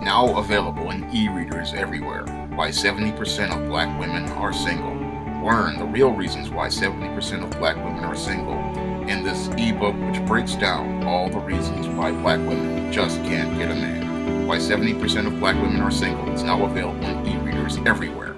now available in e-readers everywhere. Why 70% of black women are single. Learn the real reasons why 70% of black women are single in this ebook, which breaks down all the reasons why black women just can't get a man. Why 70% of black women are single is now available in e-readers everywhere.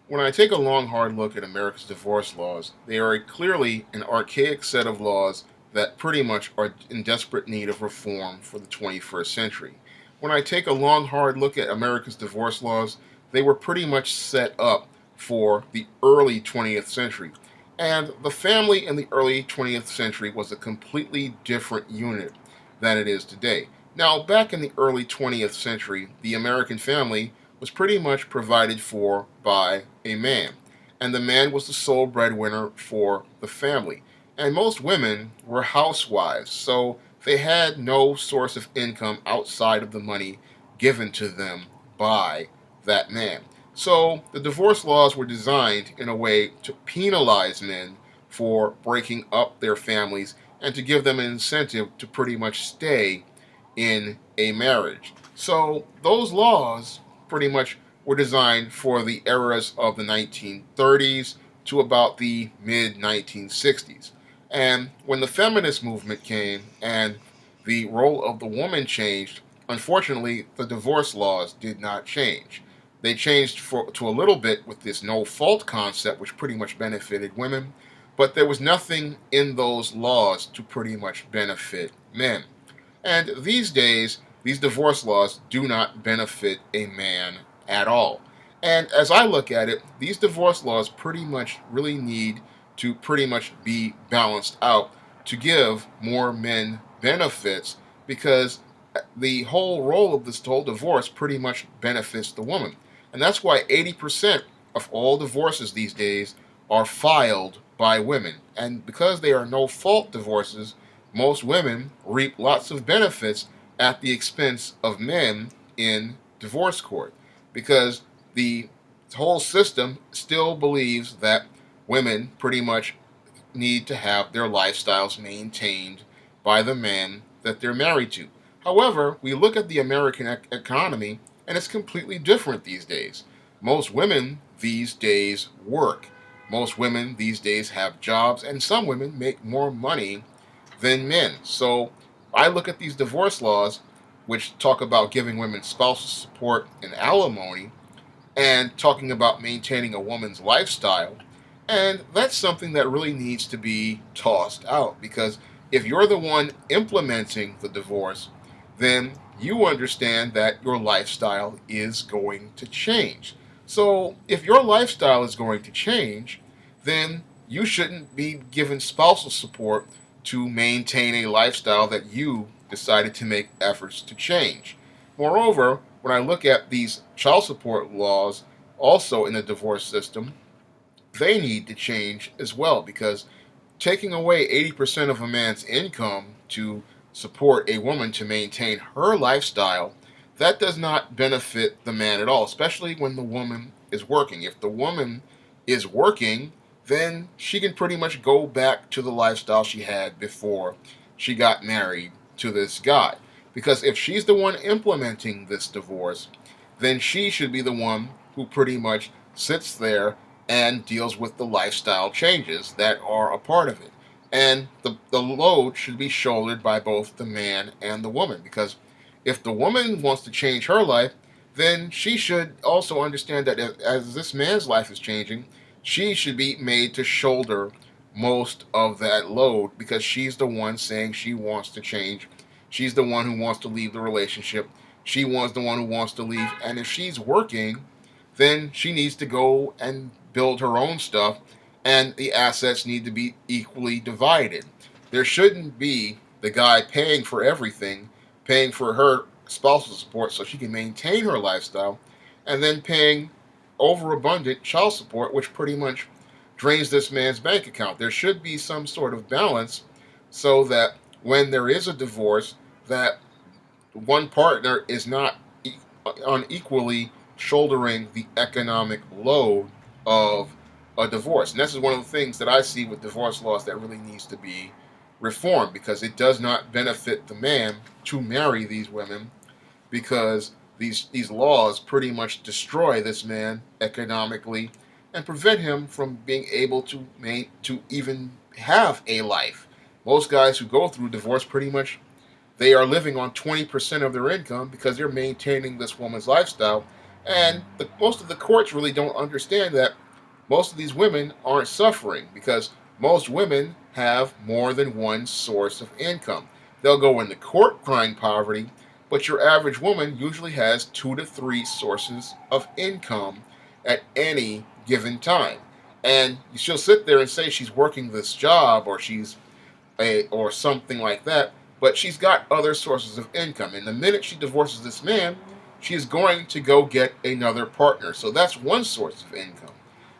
When I take a long, hard look at America's divorce laws, they are clearly an archaic set of laws that pretty much are in desperate need of reform for the 21st century. When I take a long, hard look at America's divorce laws, they were pretty much set up for the early 20th century. And the family in the early 20th century was a completely different unit than it is today. Now, back in the early 20th century, the American family was pretty much provided for by a man, and the man was the sole breadwinner for the family. And most women were housewives, so they had no source of income outside of the money given to them by that man. So the divorce laws were designed in a way to penalize men for breaking up their families and to give them an incentive to pretty much stay in a marriage. So those laws pretty much were designed for the eras of the 1930s to about the mid 1960s. And when the feminist movement came and the role of the woman changed, unfortunately, the divorce laws did not change. They changed to a little bit with this no fault concept, which pretty much benefited women, but there was nothing in those laws to pretty much benefit men. And these days, these divorce laws do not benefit a man at all. And as I look at it, these divorce laws pretty much really need to pretty much be balanced out to give more men benefits because the whole role of this whole divorce pretty much benefits the woman. And that's why 80% of all divorces these days are filed by women. And because they are no fault divorces, most women reap lots of benefits at the expense of men in divorce court because the whole system still believes that women pretty much need to have their lifestyles maintained by the men that they're married to. However, we look at the American economy and it's completely different these days. Most women these days work. Most women these days have jobs, and some women make more money than men. So I look at these divorce laws, which talk about giving women spousal support and alimony, and talking about maintaining a woman's lifestyle. And that's something that really needs to be tossed out because if you're the one implementing the divorce, then you understand that your lifestyle is going to change. So if your lifestyle is going to change, then you shouldn't be given spousal support to maintain a lifestyle that you decided to make efforts to change. Moreover, when I look at these child support laws also in the divorce system, they need to change as well because taking away 80% of a man's income to support a woman to maintain her lifestyle, that does not benefit the man at all, especially when the woman is working. If the woman is working, then she can pretty much go back to the lifestyle she had before she got married to this guy. Because if she's the one implementing this divorce, then she should be the one who pretty much sits there and deals with the lifestyle changes that are a part of it. And the load should be shouldered by both the man and the woman. Because if the woman wants to change her life, then she should also understand that as this man's life is changing, she should be made to shoulder most of that load because she's the one saying she wants to change. She's the one who wants to leave the relationship. She wants the one who wants to leave. And if she's working, then she needs to go and build her own stuff, and the assets need to be equally divided. There shouldn't be the guy paying for everything, paying for her spousal support so she can maintain her lifestyle, and then paying overabundant child support, which pretty much drains this man's bank account. There should be some sort of balance so that when there is a divorce, that one partner is not unequally shouldering the economic load of a divorce. And this is one of the things that I see with divorce laws that really needs to be reformed because it does not benefit the man to marry these women because these laws pretty much destroy this man economically and prevent him from being able to even have a life. Most guys who go through divorce pretty much they are living on 20% of their income because they're maintaining this woman's lifestyle. And most of the courts really don't understand that most of these women aren't suffering because most women have more than one source of income. They'll go into court crying poverty, but your average woman usually has 2 to 3 sources of income at any given time. And she'll sit there and say she's working this job or she's or something like that, but she's got other sources of income. And the minute she divorces this man, she is going to go get another partner. So that's one source of income.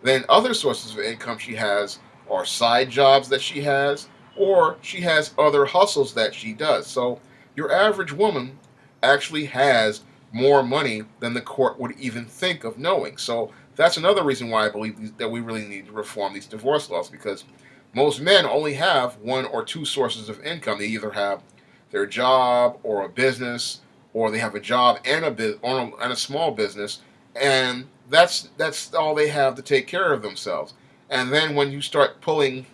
Then other sources of income she has are side jobs that she has, or she has other hustles that she does. So your average woman actually has more money than the court would even think of knowing. So that's another reason why I believe that we really need to reform these divorce laws because most men only have 1 or 2 sources of income. They either have their job or a business, or they have a job and a small business, and that's all they have to take care of themselves. And then when you start pulling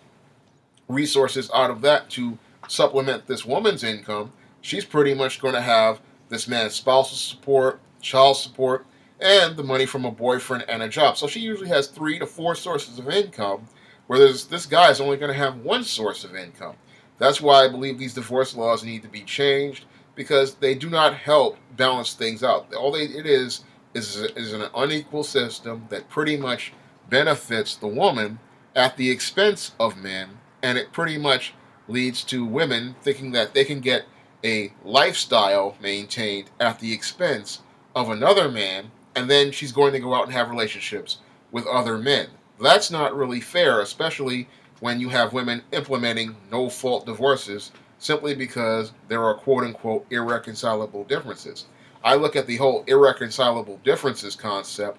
resources out of that to supplement this woman's income, she's pretty much going to have this man's spousal support, child support, and the money from a boyfriend and a job. So she usually has 3 to 4 sources of income, whereas this guy is only going to have one source of income. That's why I believe these divorce laws need to be changed because they do not help balance things out. It is an unequal system that pretty much benefits the woman at the expense of men, and it pretty much leads to women thinking that they can get a lifestyle maintained at the expense of another man, and then she's going to go out and have relationships with other men. That's not really fair, especially when you have women implementing no fault divorces simply because there are quote unquote irreconcilable differences. I look at the whole irreconcilable differences concept,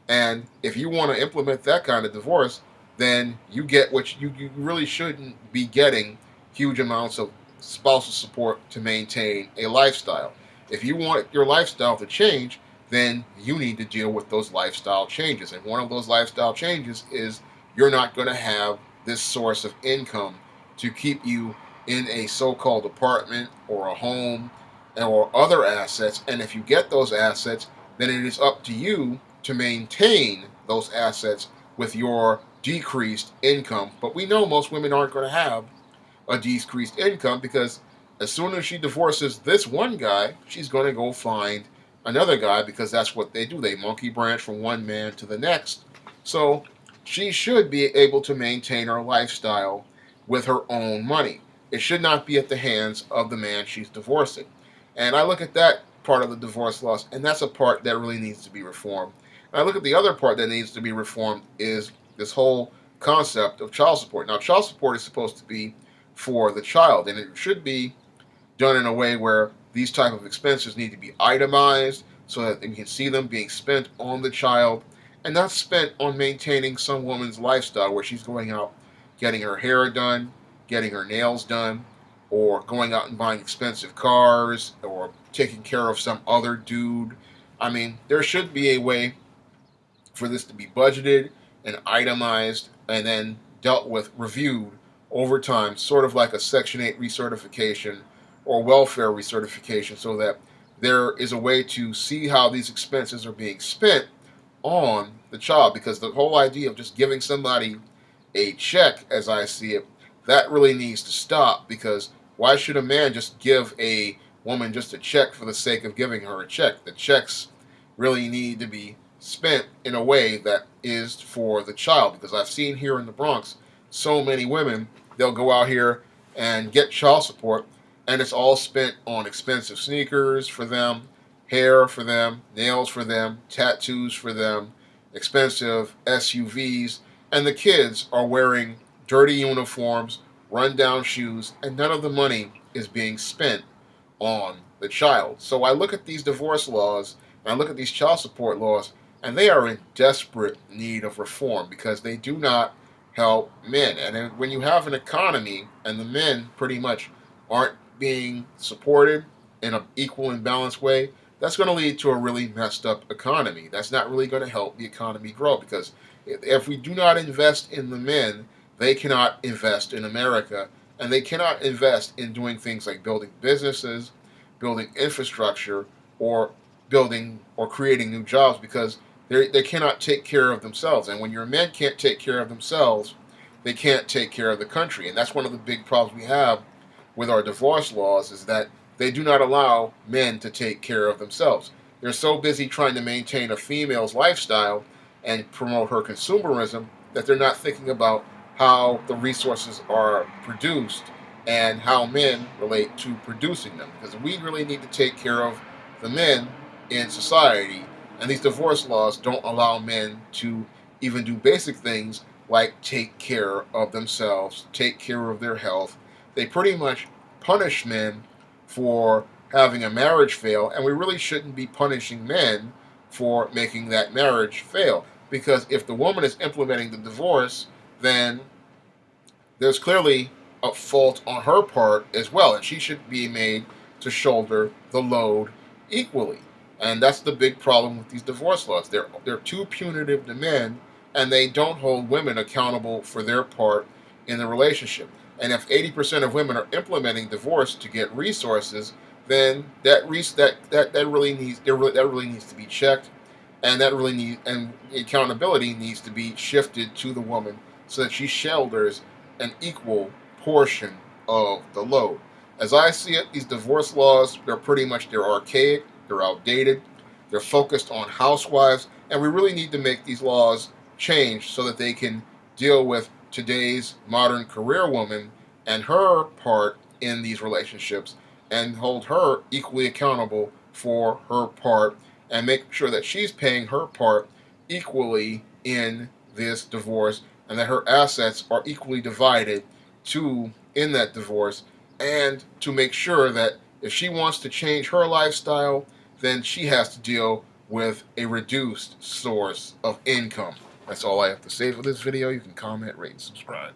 and if you want to implement that kind of divorce, then you get what you really shouldn't be getting huge amounts of spousal support to maintain a lifestyle. If you want your lifestyle to change, then you need to deal with those lifestyle changes. And one of those lifestyle changes is you're not going to have this source of income to keep you in a so-called apartment or a home or other assets. And if you get those assets, then it is up to you to maintain those assets with your decreased income. But we know most women aren't going to have a decreased income because as soon as she divorces this one guy, she's going to go find another guy because that's what they do. They monkey branch from one man to the next. So she should be able to maintain her lifestyle with her own money. It should not be at the hands of the man she's divorcing. And I look at that part of the divorce laws, and that's a part that really needs to be reformed. And I look at the other part that needs to be reformed is this whole concept of child support. Now, child support is supposed to be for the child, and it should be done in a way where these type of expenses need to be itemized so that you can see them being spent on the child and not spent on maintaining some woman's lifestyle where she's going out getting her hair done, getting her nails done, or going out and buying expensive cars or taking care of some other dude. I mean, there should be a way for this to be budgeted and itemized and then dealt with, reviewed over time, sort of like a Section 8 recertification or welfare recertification, so that there is a way to see how these expenses are being spent on the child. Because the whole idea of just giving somebody a check, as I see it, that really needs to stop. Because why should a man just give a woman just a check for the sake of giving her a check? The checks really need to be spent in a way that is for the child. Because I've seen here in the Bronx so many women, they'll go out here and get child support, and it's all spent on expensive sneakers for them, hair for them, nails for them, tattoos for them, expensive SUVs, and the kids are wearing dirty uniforms, run-down shoes, and none of the money is being spent on the child. So I look at these divorce laws, and I look at these child support laws, and they are in desperate need of reform because they do not help men. And when you have an economy and the men pretty much aren't being supported in an equal and balanced way, that's going to lead to a really messed up economy. That's not really going to help the economy grow, because if we do not invest in the men, they cannot invest in America, and they cannot invest in doing things like building businesses, building infrastructure, or building or creating new jobs, because they cannot take care of themselves. And when your men can't take care of themselves, they can't take care of the country. And that's one of the big problems we have with our divorce laws, is that they do not allow men to take care of themselves. They're so busy trying to maintain a female's lifestyle and promote her consumerism that they're not thinking about how the resources are produced and how men relate to producing them. Because we really need to take care of the men in society, and these divorce laws don't allow men to even do basic things like take care of themselves, take care of their health. They pretty much punish men for having a marriage fail, and we really shouldn't be punishing men for making that marriage fail. Because if the woman is implementing the divorce, then there's clearly a fault on her part as well, and she should be made to shoulder the load equally. And that's the big problem with these divorce laws. They're too punitive to men, and they don't hold women accountable for their part in the relationship. And if 80% of women are implementing divorce to get resources, then that really needs to be checked, and accountability needs to be shifted to the woman so that she shoulders an equal portion of the load. As I see it, these divorce laws, they're archaic, they're outdated, they're focused on housewives, and we really need to make these laws change so that they can deal with today's modern career woman and her part in these relationships, and hold her equally accountable for her part, and make sure that she's paying her part equally in this divorce, and that her assets are equally divided in that divorce, and to make sure that if she wants to change her lifestyle, then she has to deal with a reduced source of income. That's all I have to say for this video. You can comment, rate, and subscribe.